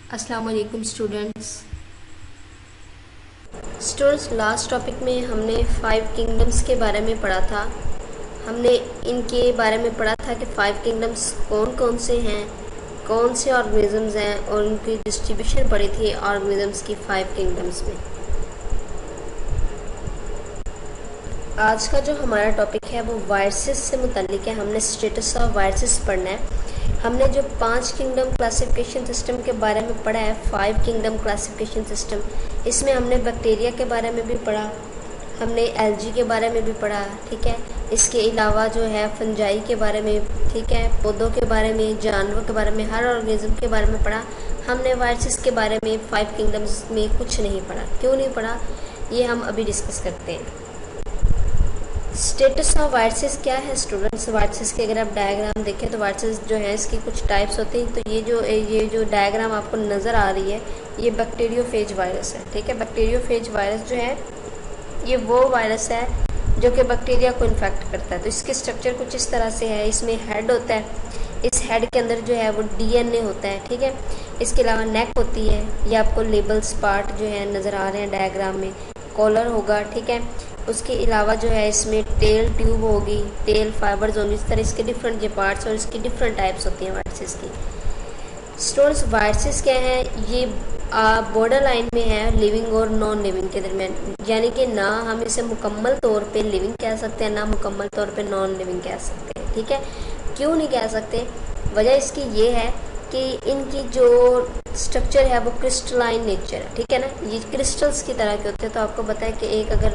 अस्सलाम वालेकुम students, last topic में हमने 5 किंगडम्स के बारे में पढ़ा था। हमने इनके बारे में पढ़ा था कि 5 किंगडम्स कौन कौन से हैं, कौन से ऑर्गेनिजम्स हैं और उनकी डिस्ट्रीब्यूशन पड़ी थी ऑर्गेनिजम्स की 5 किंगडम्स में। आज का जो हमारा टॉपिक है वो वायरसेस से मुताल्लिक है। हमने स्टेटस ऑफ वायरसेस पढ़ना है। हमने जो 5 किंगडम क्लासिफिकेशन सिस्टम के बारे में पढ़ा है, 5 किंगडम क्लासिफिकेशन सिस्टम, इसमें हमने बैक्टीरिया के बारे में भी पढ़ा, हमने एल्गी के बारे में भी पढ़ा, ठीक है। इसके अलावा जो है फंजाई के बारे में, ठीक है, पौधों के बारे में, जानवरों के बारे में, हर ऑर्गेनिज्म के बारे में पढ़ा। हमने वायरसेस के बारे में 5 किंगडम्स में कुछ नहीं पढ़ा। क्यों नहीं पढ़ा, ये हम अभी डिस्कस करते हैं। स्टेटस ऑफ वायरसेस क्या है स्टूडेंट्स? वायरसेस के अगर आप डायग्राम देखें तो वायरसेस जो है इसकी कुछ टाइप्स होती हैं। तो ये जो डायग्राम आपको नज़र आ रही है ये बैक्टीरियोफेज वायरस है, ठीक है। बैक्टीरियोफेज वायरस जो है ये वो वायरस है जो कि बैक्टीरिया को इन्फेक्ट करता है। तो इसके स्ट्रक्चर कुछ इस तरह से है। इसमें हेड होता है, इस हेड के अंदर जो है वो डीएनए होता है, ठीक है। इसके अलावा नेक होती है, ये आपको लेबल्स पार्ट जो है नज़र आ रहे हैं डायग्राम में। कॉलर होगा, ठीक है। उसके अलावा जो है इसमें टेल ट्यूब होगी, टेल फाइबर्स होंगे। इस तरह इसके डिफरेंट ये पार्ट्स और इसकी डिफरेंट टाइप्स होती हैं वायरसेस की। स्टूडेंट्स, वायरसेस क्या है? ये बॉर्डर लाइन में है लिविंग और नॉन लिविंग के दरमियान, यानी कि ना हम इसे मुकम्मल तौर पे लिविंग कह सकते हैं, ना मुकम्मल तौर पे नॉन लिविंग कह सकते हैं, ठीक है। क्यों नहीं कह सकते? वजह इसकी ये है कि इनकी जो स्ट्रक्चर है वो क्रिस्टलाइन नेचर है, ठीक है ना। ये क्रिस्टल्स की तरह के होते हैं। तो आपको पता है कि एक अगर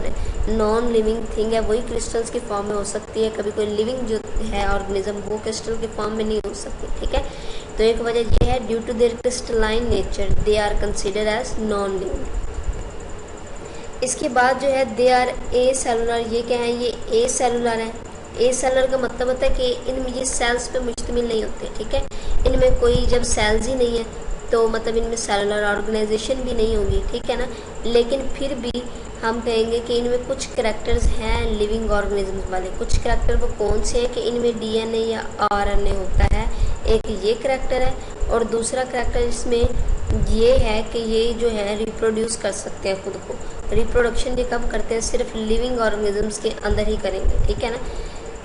नॉन लिविंग थिंग है वही क्रिस्टल्स की फॉर्म में हो सकती है, कभी कोई लिविंग जो है ऑर्गेनिज्म वो क्रिस्टल की फॉर्म में नहीं हो सकती, ठीक है। तो एक वजह ये है, due to their crystalline nature they are considered as non living. इसके बाद जो है दे आर ए सेलुलर। ये क्या है? ये ए सेलुलर है। ए सेलुलर का मतलब होता है कि इनमें ये सेल्स पे मुश्तमिल नहीं होते, ठीक है। इनमें कोई जब सेल्स ही नहीं है तो मतलब इनमें सेलुलर ऑर्गेनाइजेशन भी नहीं होगी, ठीक है ना। लेकिन फिर भी हम कहेंगे कि इनमें कुछ करैक्टर्स हैं लिविंग ऑर्गेनिज्म्स वाले। कुछ करैक्टर वो कौन से हैं कि इनमें डीएनए या आरएनए होता है। एक ये करैक्टर है और दूसरा करैक्टर इसमें ये है कि ये जो है रिप्रोड्यूस कर सकते हैं खुद को। रिप्रोडक्शन ये कब करते हैं? सिर्फ लिविंग ऑर्गेनिज्म्स के अंदर ही करेंगे, ठीक है ना।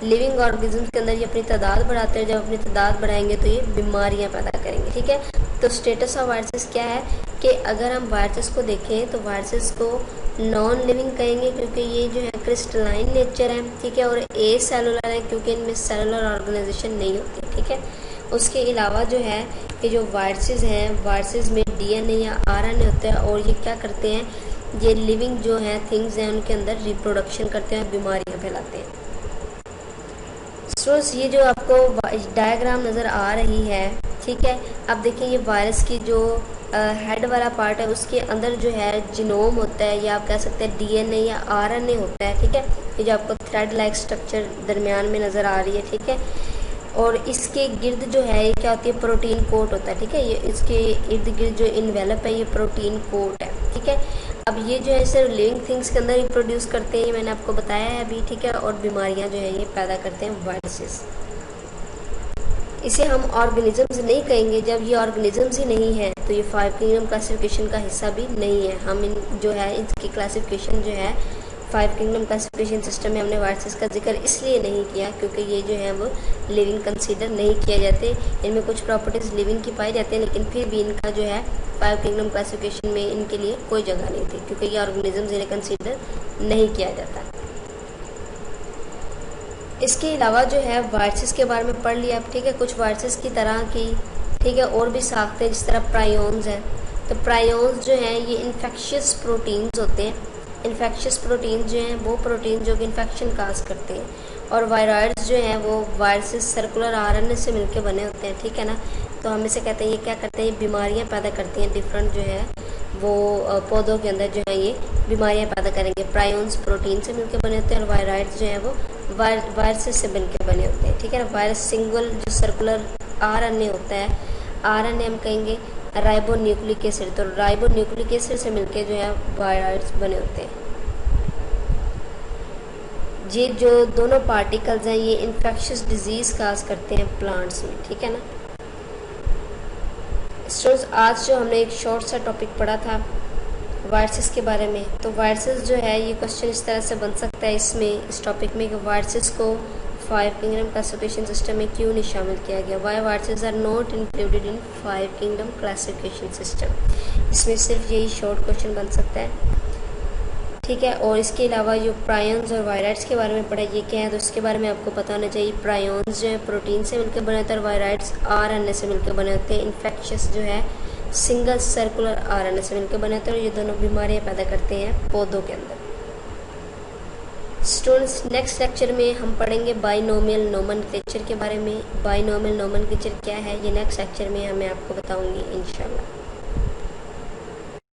लिविंग ऑर्गेनिज्म्स के अंदर ये अपनी तादाद बढ़ाते हैं। जब अपनी तादाद बढ़ाएंगे तो ये बीमारियां पैदा करेंगे, ठीक है। तो स्टेटस ऑफ वायरसेस क्या है कि अगर हम वायरसेस को देखें तो वायरसेस को नॉन लिविंग कहेंगे क्योंकि ये जो है क्रिस्टलाइन नेचर है, ठीक है। और ए सेलुलर है क्योंकि इनमें सेलुलर ऑर्गेनाइजेशन नहीं होती, ठीक है। उसके अलावा जो है कि जो वायरसेस हैं, वायरसेस में डीएनए या आरएनए होता है और ये क्या करते हैं, ये लिविंग जो है थिंग्स हैं उनके अंदर रिप्रोडक्शन करते हैं, बीमारियाँ फैलाते हैं। स्टूडेंट्स, ये जो आपको डायग्राम नज़र आ रही है, ठीक है। अब देखिए ये वायरस की जो हेड वाला पार्ट है उसके अंदर जो है जीनोम होता है या आप कह सकते हैं डीएनए या आरएनए होता है, ठीक है। ये जो आपको थ्रेड लाइक स्ट्रक्चर दरमियान में नज़र आ रही है, ठीक है। और इसके गिर्द जो है ये क्या होती है? प्रोटीन कोट होता है, ठीक है। ये इसके इर्द गिर्द जो इन्वेलप है ये प्रोटीन कोट है, ठीक है। अब ये जो है सिर्फ लिविंग थिंग्स के अंदर ही प्रोड्यूस करते हैं, ये मैंने आपको बताया है अभी, ठीक है। और बीमारियां जो है ये पैदा करते हैं वायरसेस। इसे हम ऑर्गेनिजम्स नहीं कहेंगे। जब ये ऑर्गेनिजम्स ही नहीं है तो ये 5 किंगडम क्लासिफिकेशन का हिस्सा भी नहीं है। हम इन जो है इसकी क्लासिफिकेशन जो है 5 किंगडम क्लासिफिकेशन सिस्टम में हमने वायरसेस का जिक्र इसलिए नहीं किया क्योंकि ये जो है वो लिविंग कंसीडर नहीं किया जाते। इनमें कुछ प्रॉपर्टीज़ लिविंग की पाई जाती हैं लेकिन फिर भी इनका जो है 5 किंगडम क्लासिफिकेशन में इनके लिए कोई जगह नहीं थी क्योंकि ये ऑर्गेनिजम्स इन्हें कंसीडर नहीं किया जाता। इसके अलावा जो है वायरसेस के बारे में पढ़ लिया आप, ठीक है। कुछ वायरसेस की तरह की, ठीक है, और भी साख्त है जिस तरह प्रायोन्स हैं। तो प्रायोन्स जो हैं ये इन्फेक्शियस प्रोटीन्स होते हैं। इन्फेक्शियस प्रोटीन जो हैं वो प्रोटीन जो कि इन्फेक्शन काज करते हैं। और वायरॉइड्स जो हैं वो वायरसेस सर्कुलर आरएनए से मिलकर बने होते हैं, ठीक है ना। तो हम इसे कहते हैं ये क्या करते हैं? ये बीमारियाँ पैदा करती हैं। डिफरेंट जो है वो पौधों के अंदर जो है ये बीमारियाँ पैदा करेंगे। प्रायोन्स प्रोटीन से मिलकर बने होते हैं और वायरॉइड्स जो है वो वायरसेस से मिलकर बने होते हैं, ठीक है ना। वायरस सिंगल जो सर्कुलर आरएनए होता है, आरएनए हम कहेंगे राइबो न्यूक्लिक एसिड। तो राइबो न्यूक्लिक एसिड से मिलके जो है वायरॉइड्स बने होते हैं। ये जो दोनों पार्टिकल्स हैं ये इन्फेक्शियस डिजीज़ काज करते हैं प्लांट्स में, ठीक है ना। स्टूडेंट्स आज जो हमने एक शॉर्ट सा टॉपिक पढ़ा था वायरसेस के बारे में, तो वायरसेस जो है ये क्वेश्चन इस तरह से बन सकता है इसमें, इस टॉपिक में, कि वायरसेस को 5 किंगडम क्लासिफिकेशन सिस्टम में क्यों नहीं शामिल किया गया, why viruses are not included in 5 kingdom classification system. इसमें सिर्फ यही शॉर्ट क्वेश्चन बन सकता है, ठीक है। और इसके अलावा जो प्रायन्स और वायराइड्स के बारे में पढ़ा, ये क्या है तो इसके बारे में आपको पता होना चाहिए। प्रायन्स जो है प्रोटीन से मिलकर बने होते हैं और वायराइड्स आरएनए से मिलकर बने होते हैं। इन्फेक्शियस जो है सिंगल सर्कुलर आरएनए से मिलकर बने होते हैं और ये दोनों बीमारियां पैदा करते हैं पौधों के अंदर। स्टूडेंट्स नेक्स्ट लेक्चर में हम पढ़ेंगे बाइनोमियल नोमेनक्लेचर के बारे में। बाइनोमियल नोमेनक्लेचर क्या है ये नेक्स्ट लेक्चर में मैं आपको बताऊंगी इंशाल्लाह।